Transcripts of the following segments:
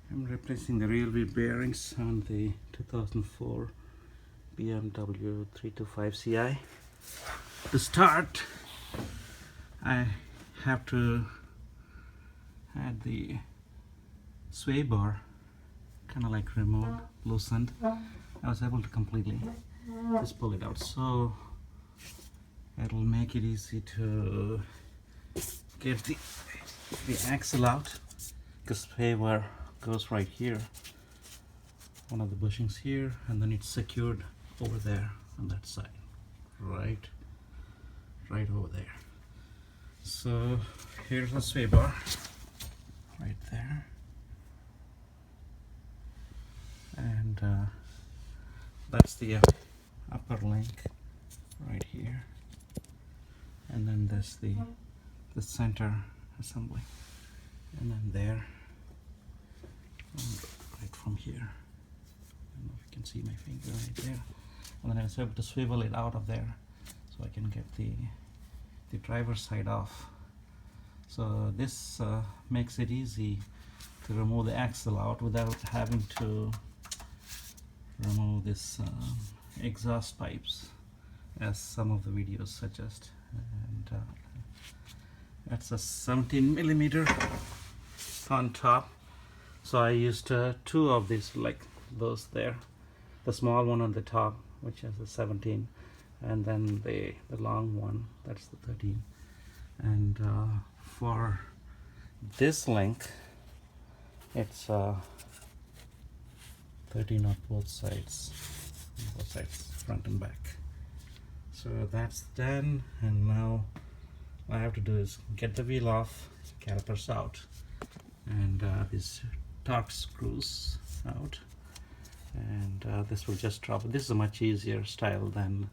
I'm replacing the rear wheel bearings on the 2004 BMW 325ci. To start, I have to add the sway bar, kind of like removed, loosened. I was able to completely just pull it out, so it'll make it easy to get the axle out, because sway bar goes right here, one of the bushings here, and then it's secured over there on that side, right over there. So here's the sway bar right there, and that's the upper link right here, and then there's the center assembly, and then there, right from here, I don't know if you can see my finger right there, and then I was able to swivel it out of there so I can get the driver's side off. So this makes it easy to remove the axle out without having to remove this exhaust pipes, as some of the videos suggest. And that's a 17 millimeter on top, so I used two of these, like those there, the small one on the top which has a 17, and then the long one, that's the 13. And for this length, it's 13 on both sides, front and back. So that's done, and now what I have to do is get the wheel off, calipers out, and these torque screws out, and this will just drop. This is a much easier style than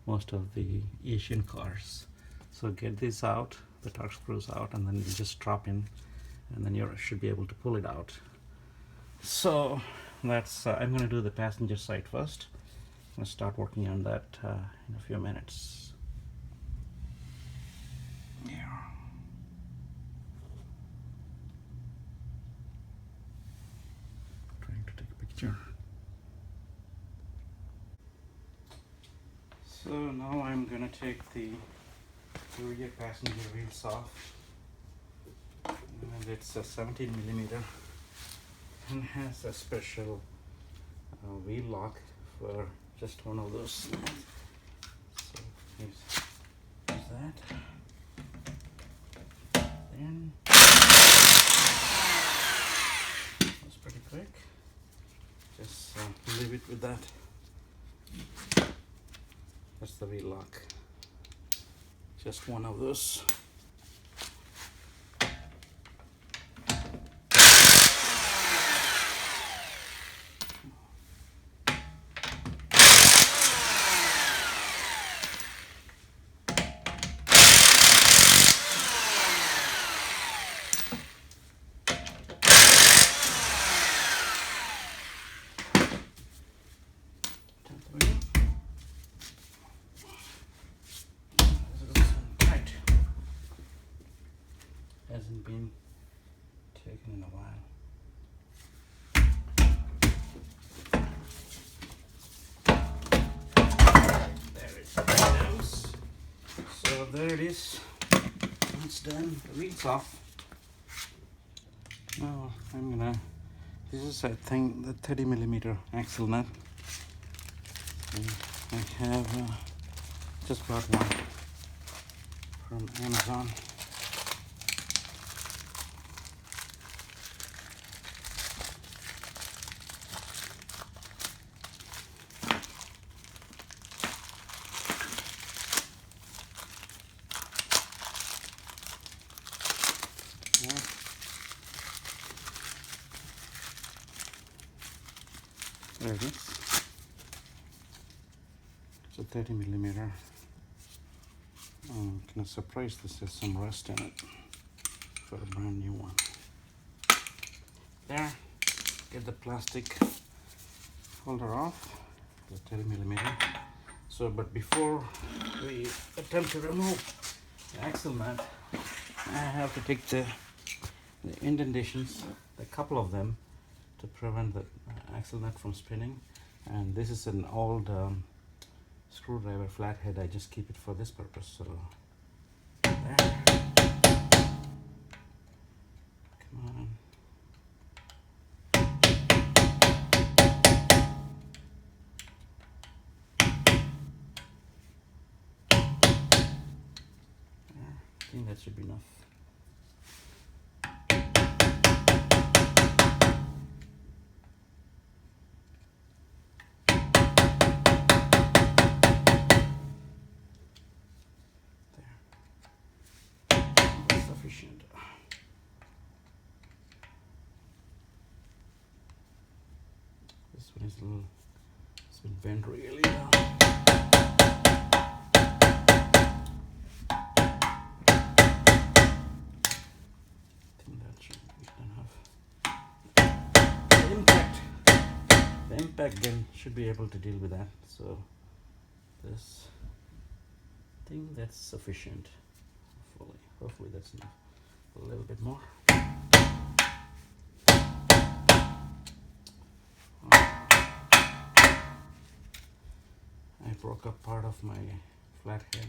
most of the Asian cars. So get this out, the torque screws out, and then you just drop in, and then you should be able to pull it out. So that's I'm going to do the passenger side first. I'm going to start working on that in a few minutes. Yeah. Trying to take a picture. So now I'm going to take the rear passenger wheels off, and it's a 17 millimeter and has a special wheel lock for just one of those. So here's that. Then that's pretty quick. Just leave it with that. That's the wheel lock. Just one of those. Hasn't been taken in a while. There it goes. So there it is. It's done. The wheel's off. Now this is, I think, the 30 millimeter axle nut. And I have just bought one from Amazon. There it is. It's a 30 millimeter. I'm kind of surprised this has some rust in it for a brand new one. There, get the plastic holder off, the 30 millimeter. So, but before we attempt to remove the axle nut, I have to take the indentations, a couple of them, to prevent the axle nut from spinning. And this is an old screwdriver flathead. I just keep it for this purpose. So there. Come on. I think that should be enough. Sufficient. This one is a little, it's been bent really well. I think that should be enough. The impact gun should be able to deal with that. So this, I think that's sufficient. Hopefully that's enough. A little bit more. I broke up part of my flathead.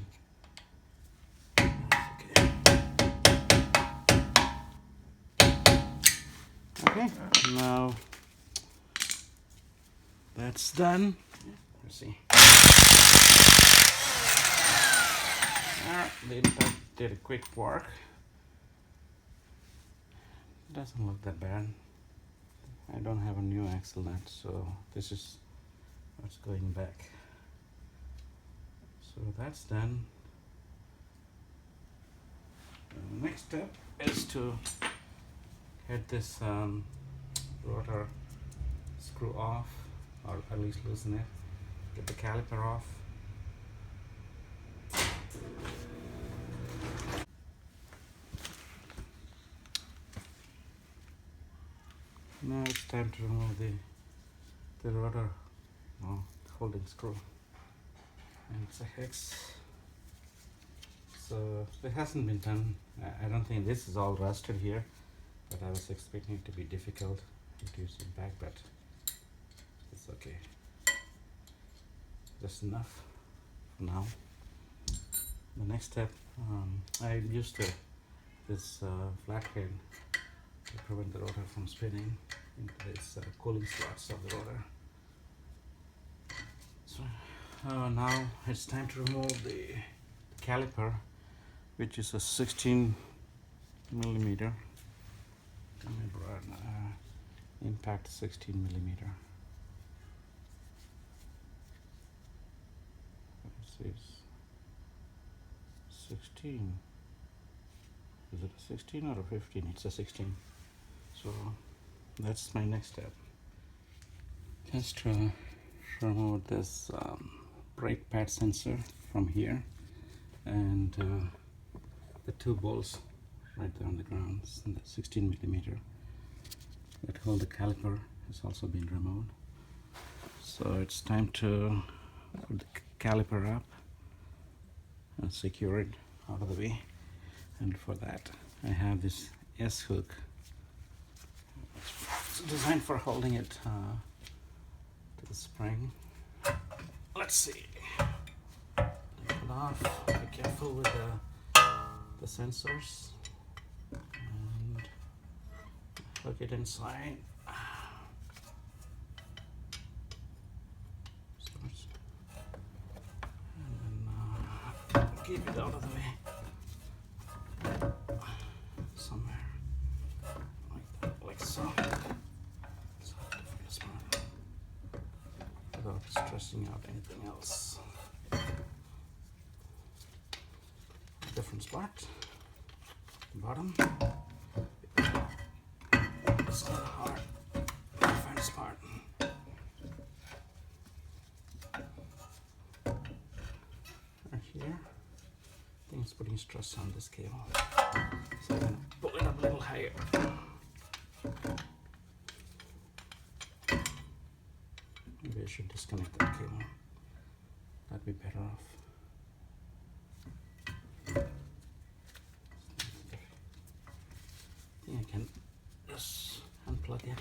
That's okay. Okay, now that's done. Let's see. The impact did a quick work. Doesn't look that bad. I don't have a new axle nut, so this is what's going back. So that's done. The next step is to get this rotor screw off, or at least loosen it. Get the caliper off. Now it's time to remove the rotor holding screw, and it's a hex. So it hasn't been done. I don't think this is all rusted here, but I was expecting it to be difficult to use it back, but it's okay. Just enough for now. The next step, I used this flathead to prevent the rotor from spinning into this cooling slots of the rotor. So now it's time to remove the caliper, which is a 16 millimeter. Impact 16 millimeter. It says 16. Is it a 16 or a 15? It's a 16. So that's my next step. Just remove this brake pad sensor from here, and the two bolts right there on the ground, and the 16 millimeter that hold the caliper has also been removed. So it's time to put the caliper up and secure it out of the way. And for that, I have this S hook. It's designed for holding it to the spring. Let's see. Take it off. Be careful with the sensors. And hook it inside. And then keep it out of the way. Somewhere like that, like so. So I have to find a spot without stressing out anything else. Different spot. Bottom. It's kind of hard to find a spot. Right here. I think it's putting stress on this cable. So I'm going to pull it up a little higher. Maybe I should disconnect that cable. That'd be better off. I think I can just unplug it.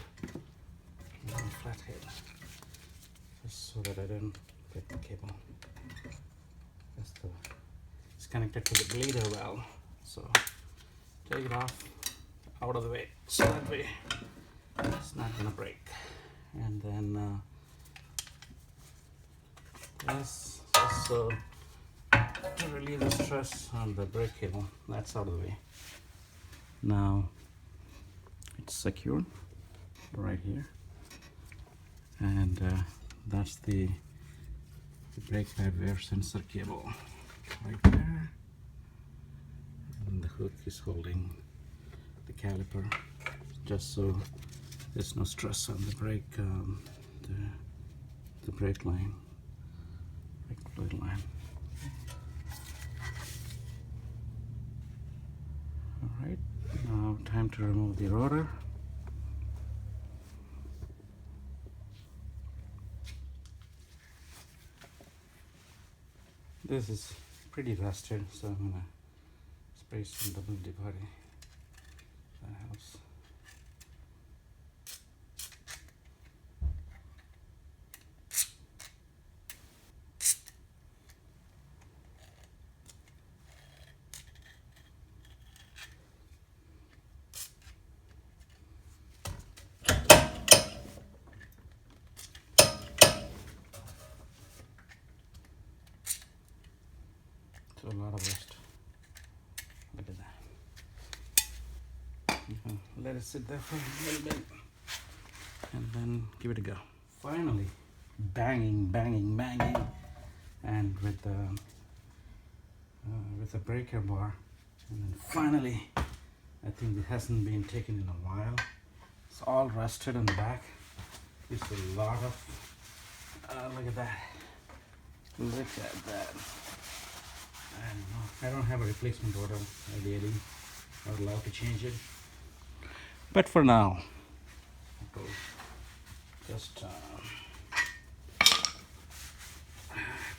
flathead, just so that I don't get the cable. It's connected to the bleeder valve, so take it off, out of the way, so that way it's not gonna break. And then this also to relieve the stress on the brake cable. That's out of the way. Now it's secured right here, and that's the brake pad wear sensor cable right there, and the hook is holding the caliper, just so there's no stress on the brake, the brake line, brake fluid line. Alright, now time to remove the rotor. This is pretty rusted, so I'm gonna spray some WD putty. That helps. So a lot of rust. Look at that. You can let it sit there for a little bit and then give it a go. Finally, banging, banging, banging, and with the breaker bar, and then finally, I think it hasn't been taken in a while. It's all rusted on the back. There's a lot of look at that. Look at that. I don't have a replacement rotor. Ideally, I would love to change it, but for now, I'll just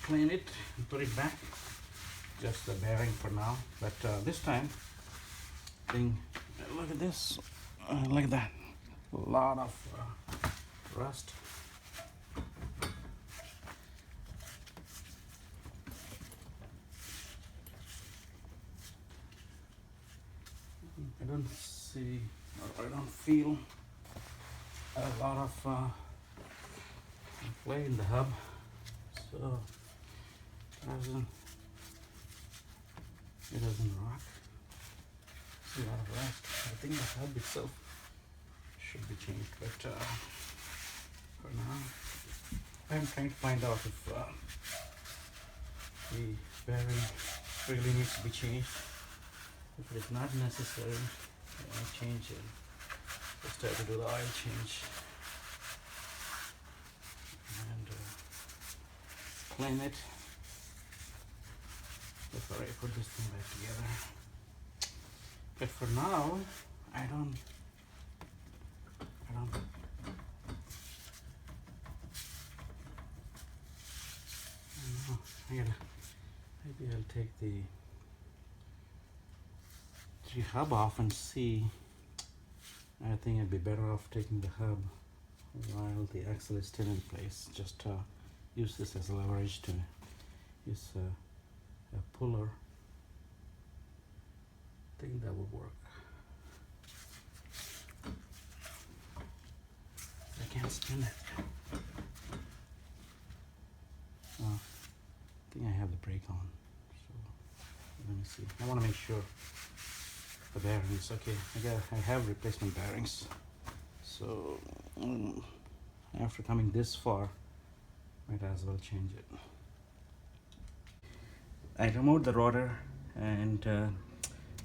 clean it and put it back. Just the bearing for now. But this time, look at this. Look at that. A lot of rust. I don't see, or I don't feel a lot of play in the hub, so it doesn't rock. It's a lot of rust. I think the hub itself should be changed, but for now, I'm trying to find out if the bearing really needs to be changed. If it is not necessary, I'll change it. Just have to do the oil change and clean it before I put this thing back together. But for now, I don't know. Maybe I'll take the hub off and see. I think it'd be better off taking the hub while the axle is still in place. Just use this as leverage to use a puller. I think that would work. I can't spin it. I think I have the brake on. So let me see. I want to make sure the bearings. Okay, I have replacement bearings. So after coming this far, might as well change it. I removed the rotor, and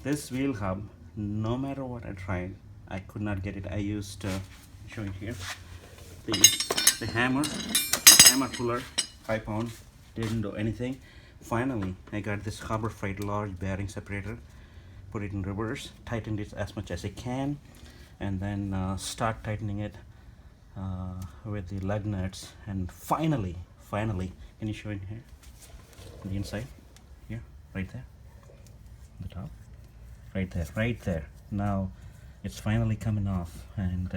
this wheel hub, no matter what I tried, I could not get it. I used showing here the hammer puller, 5 pound, didn't do anything. Finally, I got this Harbor Freight large bearing separator. Put it in reverse, tightened it as much as I can, and then start tightening it with the lug nuts. And finally, can you show it here? On the inside, here, right there, on the top, right there. Now it's finally coming off, and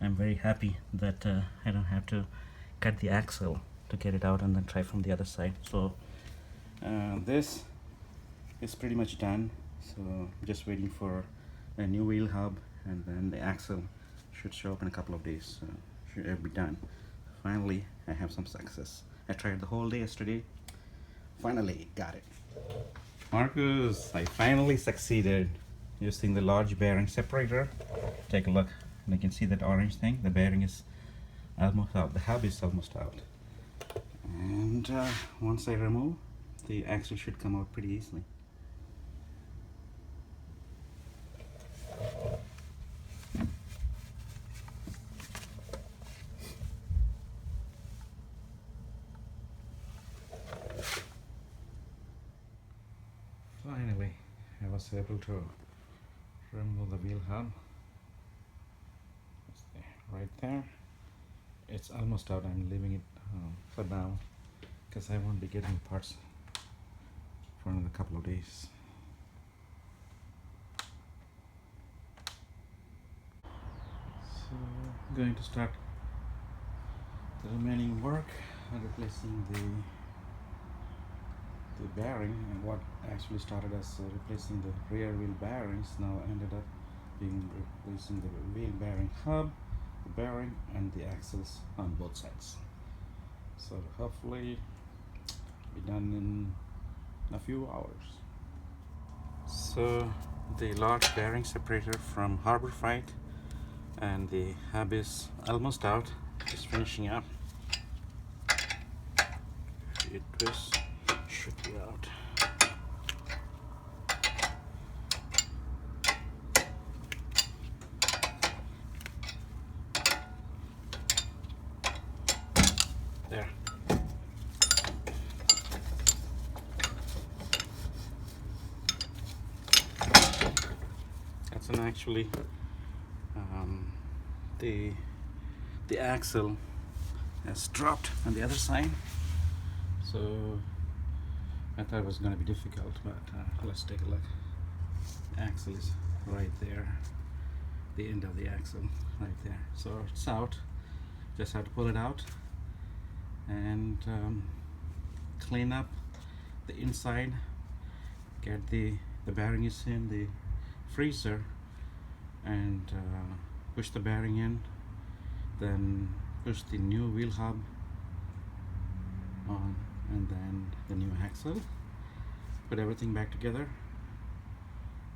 I'm very happy that I don't have to cut the axle to get it out and then try from the other side. So this is pretty much done, so I'm just waiting for a new wheel hub, and then the axle should show up in a couple of days, so should be done. Finally I have some success. I tried the whole day yesterday, finally got it. Marcus, I finally succeeded using the large bearing separator. Take a look, and you can see that orange thing. The bearing is almost out, the hub is almost out, and once I remove, the axle should come out pretty easily. Finally, I was able to remove the wheel hub. It's there, right there. It's almost out. I'm leaving it for now because I won't be getting parts for another couple of days. So I'm going to start the remaining work on replacing the bearing, and what actually started as replacing the rear wheel bearings now ended up being replacing the wheel bearing hub, the bearing, and the axles on both sides. So hopefully be done in a few hours. So the large bearing separator from Harbor Freight and the hub is almost out, just finishing up. It twists, should be out. There. That's an actually the axle has dropped on the other side, so I thought it was going to be difficult, but let's take a look. The axle is right there, the end of the axle right there, so it's out. Just have to pull it out and clean up the inside, get the bearing is in the freezer, and push the bearing in, then push the new wheel hub on, and then the new axle, put everything back together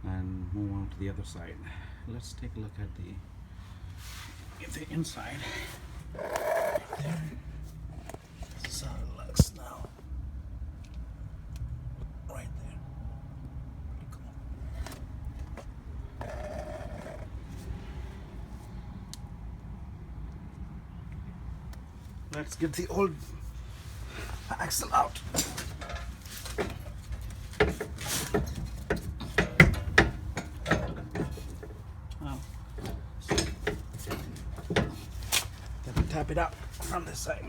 and move on to the other side. Let's take a look at the inside. There. This is how it looks now. Right there. Pretty cool. Let's get the old axle out. Gotta tap it out from this side.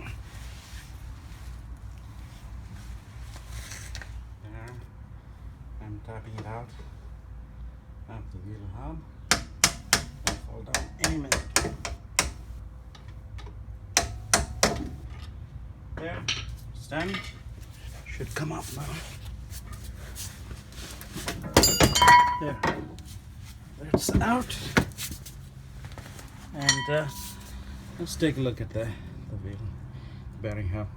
There, I'm tapping it out of the wheel hub. It'll fall down any minute. There, it's done. Should come off now. There, it's out. And let's take a look at the wheel bearing hub.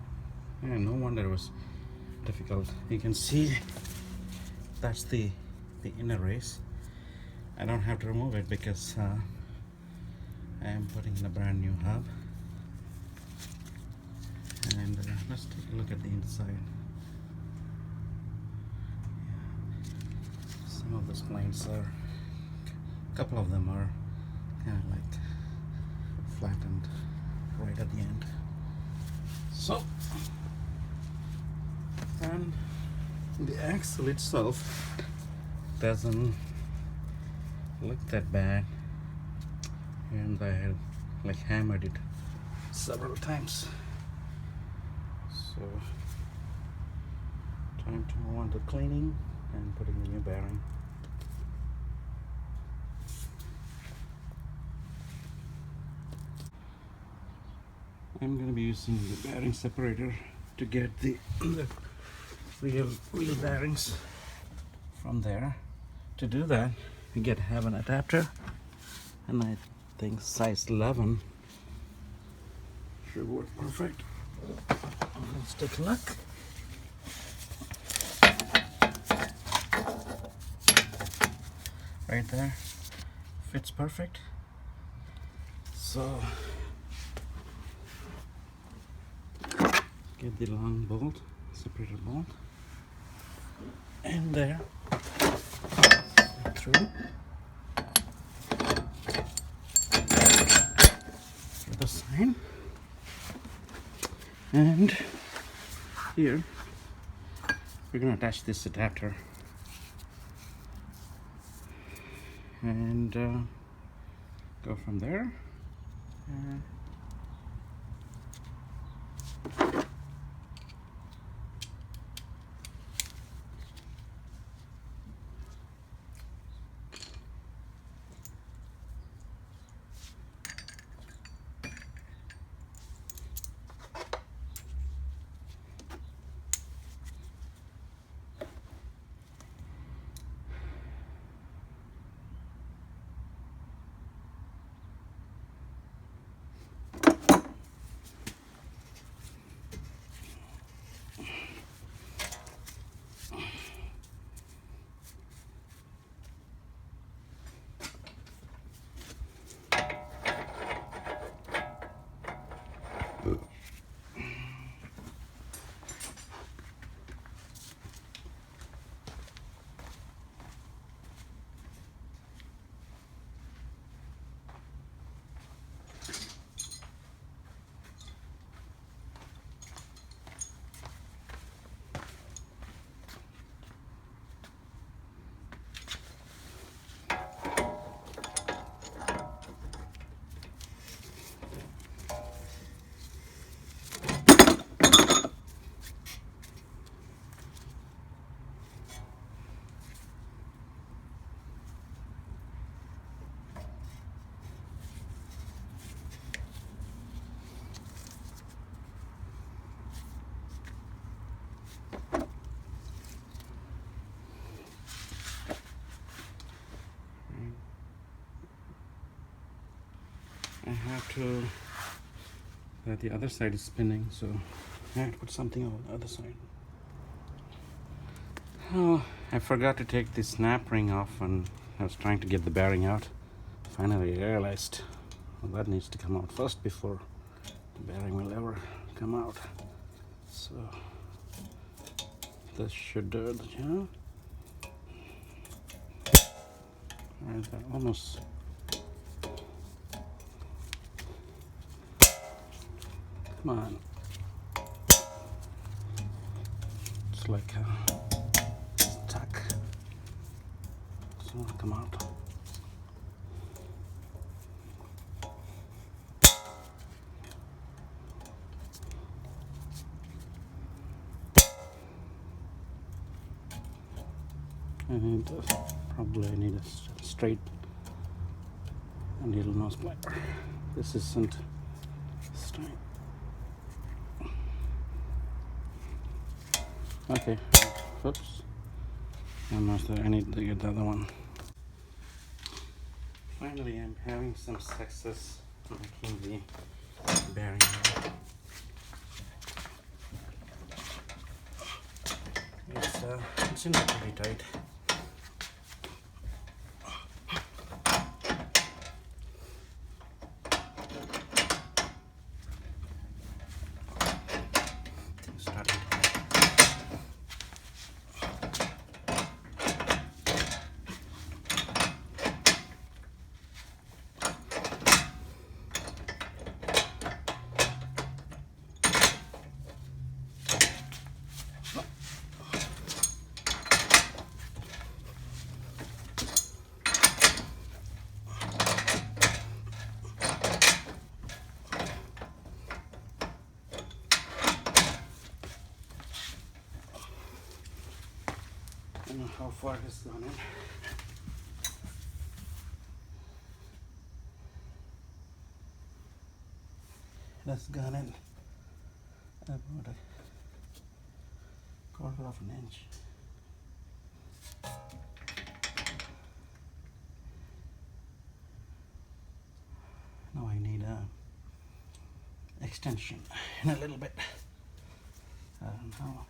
And no wonder it was difficult. You can see that's the inner race. I don't have to remove it because I am putting in a brand new hub. And let's take a look at the inside. Some of the splines are, a couple of them are kind of like flattened right at the end. So, and the axle itself doesn't look that bad, and I have like hammered it several times. So, time to move on to cleaning and putting the new bearing. I'm going to be using the bearing separator to get the real wheel bearings from there. To do that, you have an adapter, and I think size 11 should work perfect. Let's take a look. Right there, fits perfect. So get the long bolt, separator bolt, and there, through. The sign, and here we're going to attach this adapter and go from there. I have to, the other side is spinning, so I have to put something on the other side. Oh, I forgot to take the snap ring off when I was trying to get the bearing out. Finally I realized, well, that needs to come out first before the bearing will ever come out. So this should do it, yeah. Alright, that almost. Come on. It's like a tuck. It's not come out. And probably I need a straight needle nose plier. This isn't straight. Okay, oops. I need to get the other one. Finally, I'm having some success making the bearing. It's in pretty tight. I don't know how far it has gone in. That's gone in about a quarter of an inch. Now I need a extension in a little bit. I don't know.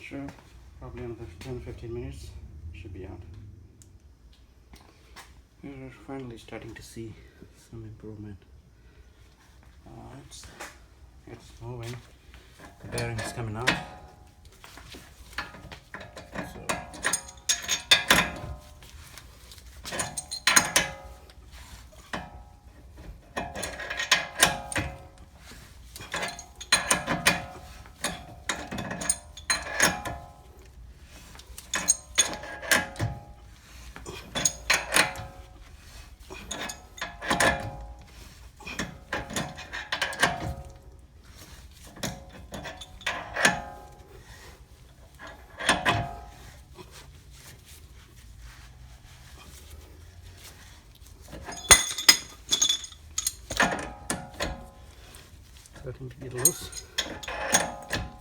Sure, probably another 10-15 minutes should be out. We're finally starting to see some improvement. It's moving. The bearing is coming out. So starting to get loose.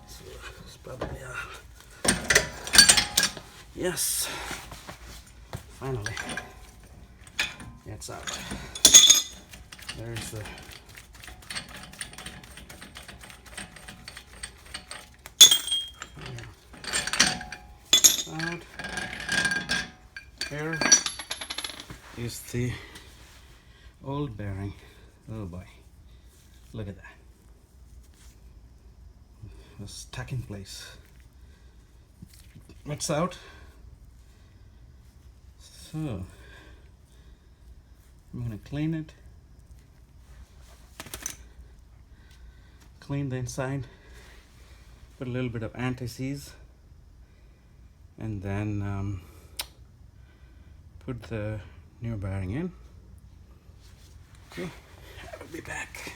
So it's probably yes, finally it's out. There's the out. Here is the old bearing. Oh boy, look at that. It's stuck in place. It's out. So I'm gonna clean it. Clean the inside. Put a little bit of anti-seize, and then put the new bearing in. Okay, I'll be back.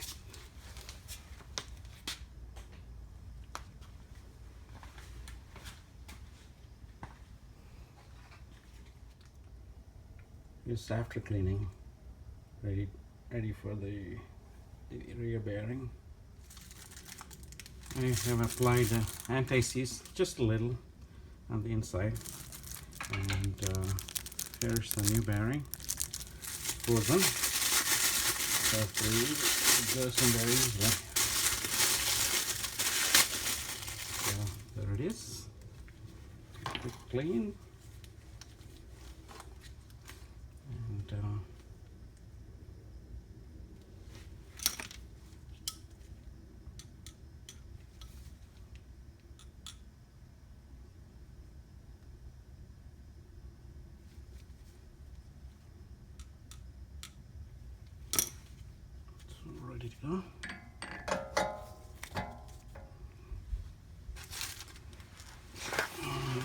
Just after cleaning, ready for the rear bearing. I have applied anti-seize just a little on the inside, and here's the new bearing for them. That's the Disassembly. So there it is. Quick clean. And ready to go.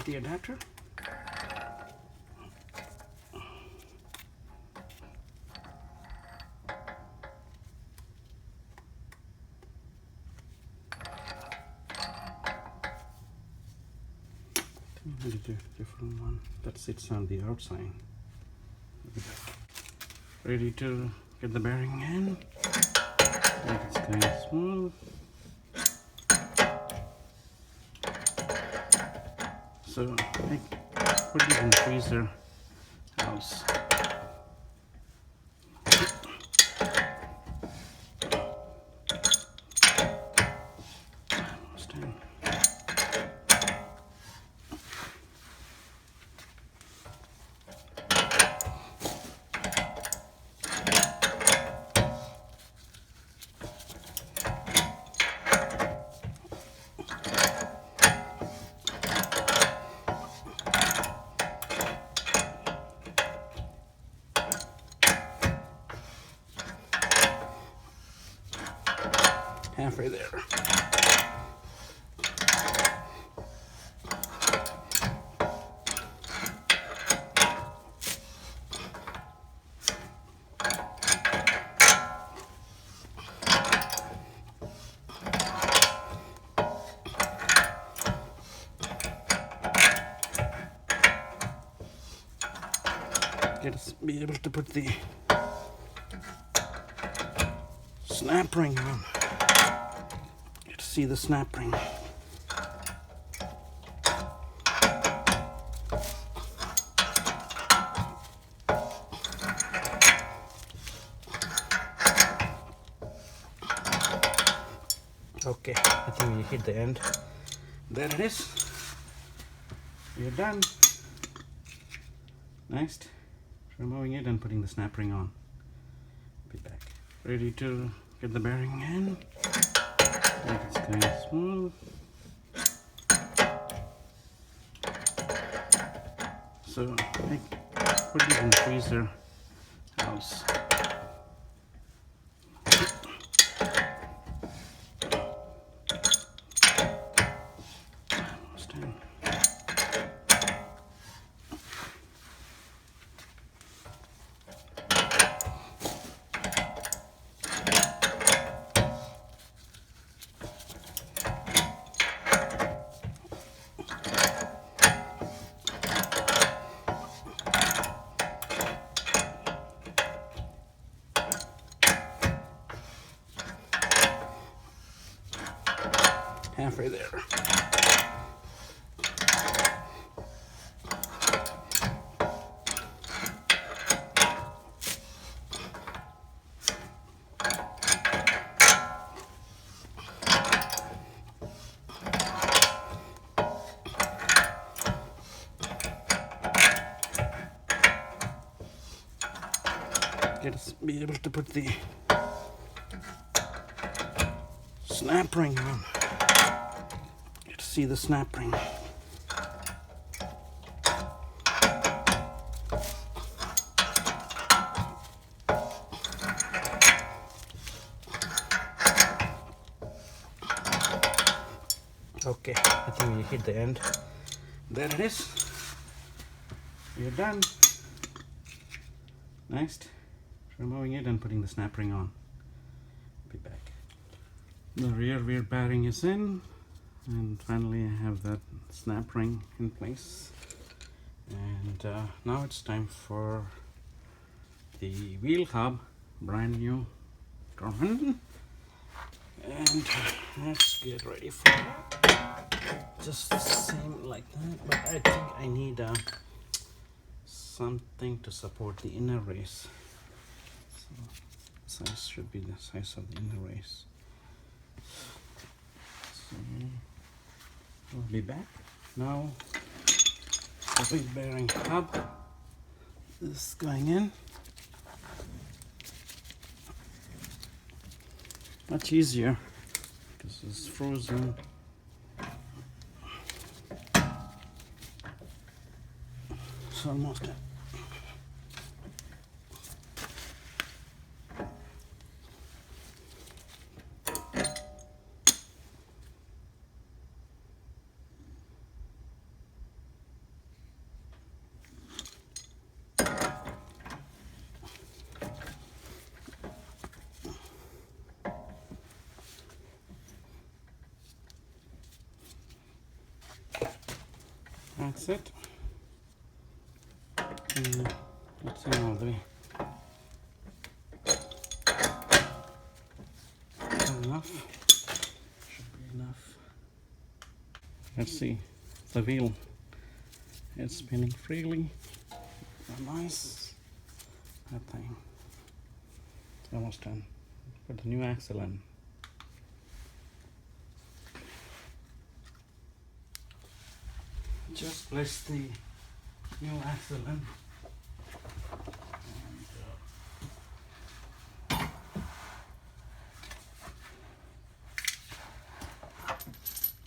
The adapter. I need a different one that sits on the outside. Ready to get the bearing in. It's kind of smooth. So I put it in the freezer house. Almost done. Halfway there. just be able to put the snap ring on. You to see the snap ring. Okay, I think we hit the end. There it is. We're done. Next, removing it and putting the snap ring on. Be back. Ready to get the bearing in. Make it kind of smooth. So put it in the freezer house. Halfway there. Be able to put the snap ring on. You to see the snap ring. Okay, I think we hit the end. There it is. We're done. Next, removing it and putting the snap ring on. Be back. The rear wheel bearing is in, and finally I have that snap ring in place. And now it's time for the wheel hub, brand new garment. And let's get ready for that. Just the same like that, but I think I need something to support the inner race. So size should be the size of the inner race. So we'll be back. Now the wheel bearing hub is going in. Much easier because it's frozen. It's almost done. That's it. And that's in all the way. Enough. Should be enough. Let's see. The wheel. It's spinning freely. Nice. That thing. It's almost done. Put the new axle in. Just place the new axle in.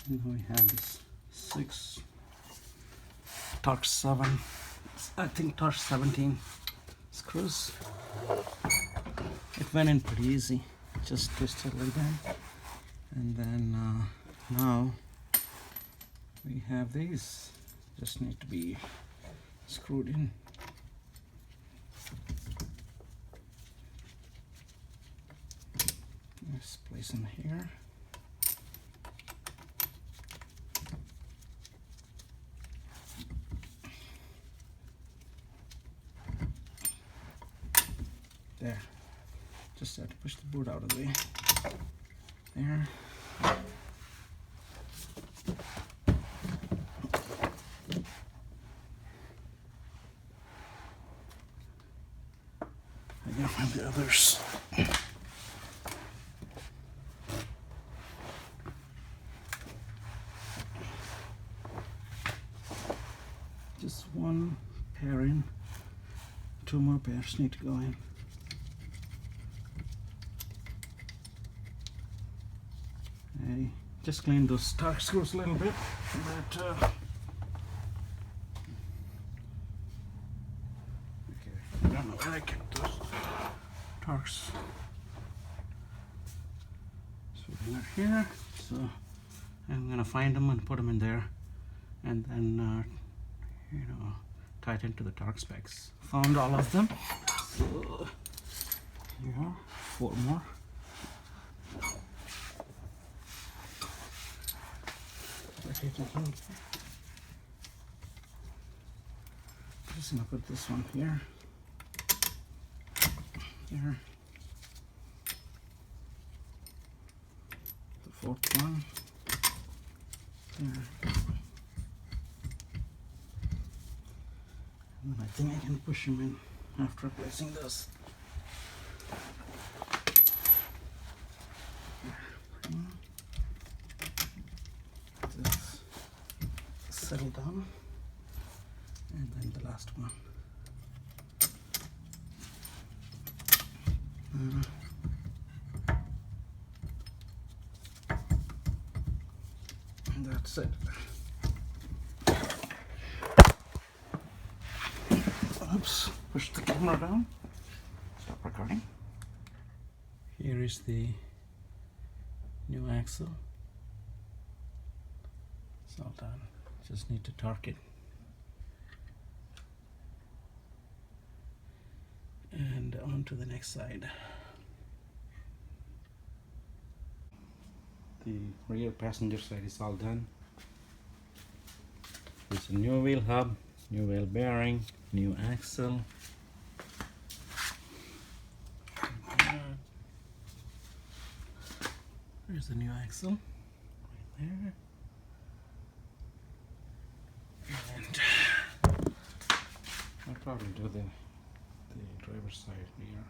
And now we have this 6 Torx 7, I think Torx 17 screws. It went in pretty easy, just twisted like that. And then now we have these, just need to be screwed in. Let's place them here. There. Just have to push the board out of the way. There. I gotta find the others. Just one pair in. Two more pairs need to go in. I just cleaned those Torx screws a little bit, but okay, I don't know where I kept those Torx. So they're here. So I'm gonna find them and put them in there, and then you know, tighten to the Torx specs. Found all of them. So here are 4 more. Just gonna put this one here. Here. The 4th one. There. And I think I can push them in after placing this. This settle down, and then the last one. And that's it. Oops, push the camera down. Stop recording. Here is the new axle. It's all done. Just need to torque it. And on to the next side. The rear passenger side is all done. It's a new wheel hub, new wheel bearing, new axle. There's the new axle right there. And I'll probably do the driver's side here.